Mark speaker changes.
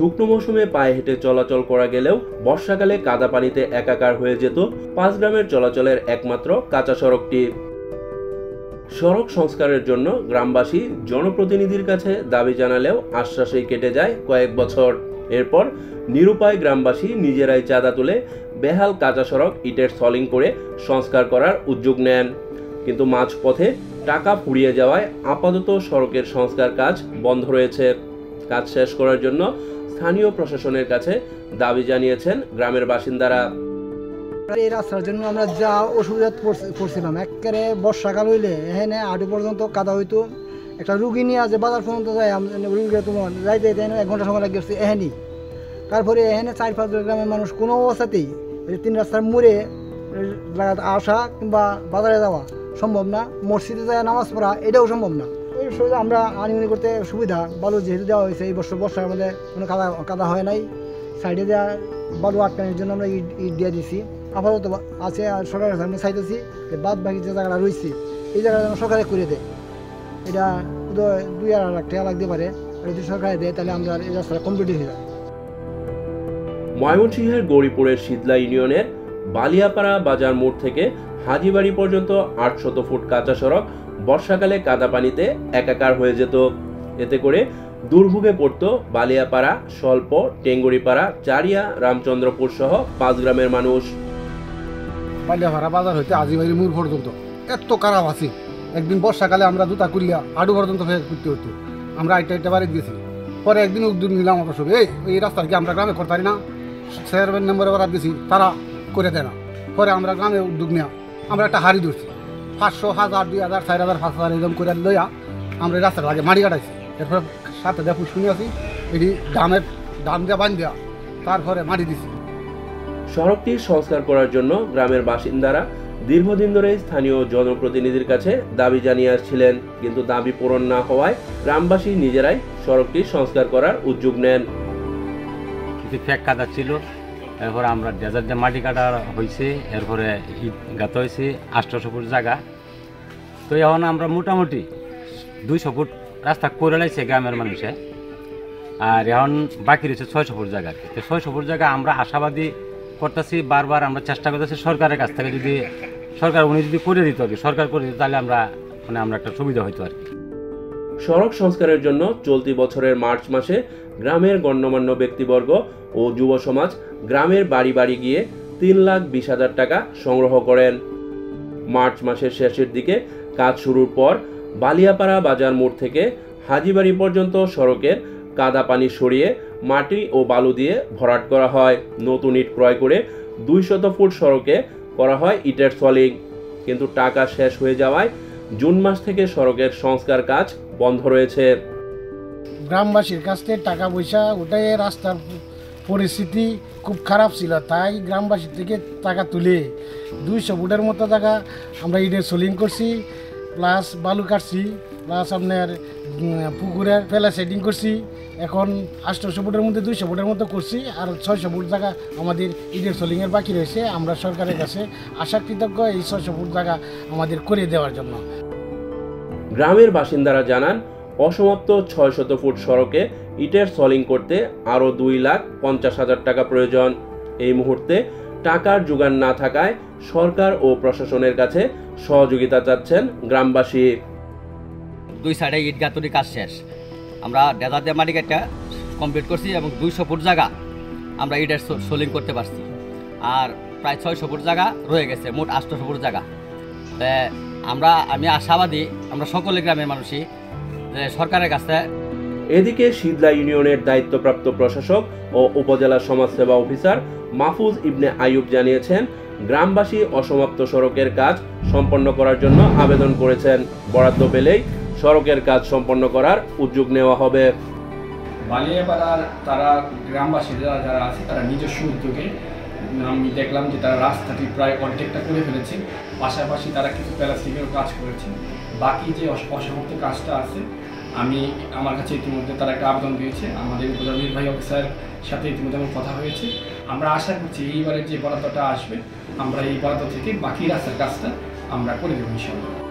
Speaker 1: শুকনো মৌসুমে পায়ে হেঁটে চলাচল করা গেলেও বর্ষাকালে কাদা পানিতে একাকার হয়ে যেত 5 গ্রামের চলাচলের একমাত্র কাঁচা সড়কটি। সড়ক সংস্কারের জন্য গ্রামবাসী জনপ্রতিনিধির কাছে দাবি জানালেও আশ্বাসেই কেটে যায় কয়েক বছর। এরপর নিরুপায় গ্রামবাসী নিজেরাই চাঁদা তুলে বেহাল কাঁচা সড়ক ইটের সলিং করে সংস্কার করার উদ্যোগ নেন। কিন্তু মাঝপথে টাকা ফুরিয়ে যাওয়ায় আপাতত সড়কের সংস্কার কাজ বন্ধ রয়েছে। কাজ শেষ করার জন্য স্থানীয় প্রশাসনের কাছে দাবি জানিয়েছেন গ্রামের বাসিন্দারা।
Speaker 2: এই রাস্তার জন্য আমরা যা অসুবিধা পড়ছিলাম, একেবারে বর্ষাকাল হইলে এখানে আটু পর্যন্ত কাদা হইতো। একটা রুগী নিয়ে আছে বাজার পর্যন্ত যায়, রুগীকে তোমার যাইতে 1 ঘন্টা সময় লাগে গেছে এখানেই। তারপরে এখানে 4-5 গ্রামের মানুষ কোনো অবস্থাতেই 3 রাস্তার মোড়ে আসা কিংবা বাজারে যাওয়া সম্ভব না, মসজিদে যায় নামাজ পড়া এটাও সম্ভব না। এই সুবিধা আমরা আনিমনি করতে সুবিধা, বালু যেহেতু দেওয়া হয়েছে এই বছর বর্ষার মধ্যে কোনো কাদা হয় নাই, সাইডে দেওয়া বালু আটকানোর জন্য আমরা ইট দিয়ে দিছি। আপাতত আছে আর সরকারের সামনে চাইতেছি বাদ বাকি যে জায়গাটা রয়েছে এই জায়গাটা যেন সরকারে করে দেয়। এটা 2-2.5 লাখ টাকা লাগতে পারে, যদি সরকারে দেয় তাহলে আমরা এই রাস্তাটা কমপ্লিট হয়ে যায়।
Speaker 1: ময়মনসিংহের গৌরীপুরের শীতলা ইউনিয়নের বালিয়াপাড়া বাজার মোড় থেকে হাজিবাড়ি পর্যন্ত 800 ফুট কাঁচা সড়ক বর্ষাকালে কাদা পানিতে একাকার হয়ে যেত। এতে করে দুর্ভোগে পড়ত বালিয়াপাড়া, স্বল্প, টেঙ্গুরিপাড়া, চারিয়া, রামচন্দ্রপুর সহ 5 গ্রামের মানুষ।
Speaker 3: বালিয়াপাড়া বাজার হইতে হাজিবাড়ি মোড় পর্যন্ত এত খারাপ আছে। একদিন বর্ষাকালে আমরা জুতা কুলিয়া আডু পর্যন্ত করতে হতো, আমরা এটা বাড়ি দিয়েছি। পরে একদিন উদ্যোগ নিলাম আমরা সব এই রাস্তার কি আমরা গ্রামে করতে পারি না, চেয়ারম্যান নম্বরে বরাদ দিয়েছি, তারা করে দেয় না। পরে আমরা গ্রামে উদ্যোগ নেওয়া, আমরা একটা হাড়ি ধরছি 500, 1000, 2000, 4000, 5000 এরকম করে লইয়া আমরা এই রাস্তার আগে মাটি কাটাইছি। এরপরে সাথে দেখুন শুনে আছি এটি দাম দেওয়া বান দেওয়া, তারপরে মাটি দিছি।
Speaker 1: সড়কটি সংস্কার করার জন্য গ্রামের বাসিন্দারা দীর্ঘদিন ধরে স্থানীয় জনপ্রতিনিধির কাছে দাবি জানিয়ে আসছিলেন, কিন্তু দাবি পূরণ না হওয়ায় গ্রামবাসী নিজেরাই সড়কটি সংস্কার করার উদ্যোগ নেন।
Speaker 4: কিছু ফ্যাক কাদা ছিল, এরপরে আমরা ডেজার্ট দিয়ে মাটি কাটা হয়েছে, এরপরে ইট গাঁথা হয়েছে 800 ফুট জায়গা। তো এখন আমরা মোটামুটি 200 ফুট রাস্তা করে লাইছে গ্রামের মানুষে, আর এখন বাকি রয়েছে 600 ফুট জায়গা। তো 600 ফুট জায়গা আমরা আশাবাদী করতেছি, বারবার আমরা চেষ্টা করতেছি সরকারের কাছ থেকে যদি সরকার যদি করে দিত আর কি, সরকার করে দিত তাহলে আমরা একটা সুবিধা হইতো আর কি।
Speaker 1: সড়ক সংস্কারের জন্য চলতি বছরের মার্চ মাসে গ্রামের গণ্যমান্য ব্যক্তিবর্গ ও যুব সমাজ গ্রামের বাড়ি বাড়ি গিয়ে 3,20,000 টাকা সংগ্রহ করেন। মার্চ মাসের শেষের দিকে কাজ শুরুর পর বালিয়াপাড়া বাজার মোড় থেকে হাজিবাড়ি পর্যন্ত সড়কের কাদা পানি সরিয়ে মাটি ও বালু দিয়ে ভরাট করা হয়। নতুন ইট ক্রয় করে 200 ফুট সড়কে করা হয় ইটের সলিং। কিন্তু টাকা শেষ হয়ে যাওয়ায় জুন মাস থেকে সড়কের সংস্কার কাজ বন্ধ রয়েছে।
Speaker 3: গ্রামবাসীর কাছ থেকে টাকা পয়সা ওটাই, রাস্তার পরিস্থিতি খুব খারাপ ছিল, তাই গ্রামবাসী থেকে টাকা তুলে 200 ফুটের মতো জায়গা আমরা ইটের সোলিং করছি, প্লাস বালু কাটছি, প্লাস আপনার পুকুরের ফেলা সেটিং করছি। এখন 800 ফুটের মধ্যে 200 ফুটের মতো করছি, আর 600 ফুট জায়গা আমাদের ইটের সোলিংয়ের বাকি রয়েছে। আমরা সরকারের কাছে আশা কৃতজ্ঞ এই 600 ফুট জায়গা আমাদের করে দেওয়ার জন্য।
Speaker 1: গ্রামের বাসিন্দারা জানান, অসমাপ্ত 600 ফুট সড়কে ইটের সলিং করতে আরও 2,50,000 টাকা প্রয়োজন। এই মুহূর্তে টাকার জোগান না থাকায় সরকার ও প্রশাসনের কাছে সহযোগিতা চাচ্ছেন গ্রামবাসী।
Speaker 5: 2 সাইডে ইট গাঁথুনি কাজ শেষ, আমরা ডেজার্ট দিয়ে মাটি কাটা কমপ্লিট করছি এবং 200 ফুট জায়গা আমরা ইটের সোলিং করতে পারছি, আর প্রায় 600 ফুট জায়গা রয়ে গেছে, মোট 800 ফুট জায়গা। আমি আশাবাদী আমরা সকলে গ্রামের মানুষই সরকারের কাছে।
Speaker 1: এদিকে শীতলা ইউনিয়নের দায়িত্বপ্রাপ্ত প্রশাসক ও উপজেলা সমাজসেবা অফিসার মাহফুজ ইবনে আইয়ুব জানিয়েছেন, গ্রামবাসী অসমাপ্ত সড়কের কাজ সম্পন্ন করার জন্য আবেদন করেছেন। বরাদ্দ পেলেই সড়কের কাজ সম্পন্ন করার উদ্যোগ নেওয়া হবে।
Speaker 6: বালিয়াপাড়ার তারা গ্রামবাসীরা যারা আছে তারা নিজস্ব উদ্যোগে আমি দেখলাম যে তারা রাস্তাটি প্রায় অর্ধেকটা করে ফেলেছে, পাশাপাশি তারা কিছু প্লাস্টিকের কাজ করেছে। বাকি যে অসমাপ্ত কাজটা আছে আমার কাছে ইতিমধ্যে তারা একটা আবেদন দিয়েছে, আমাদের উপজেলা নির্বাহী অফিসার সাথে ইতিমধ্যে আমার কথা হয়েছে। আমরা আশা করছি এইবারে যে বরাদ্দটা আসবে আমরা এই বরাদ্দ থেকে বাকি রাস্তার কাজটা আমরা করে দেবো ইনশাআল্লাহ।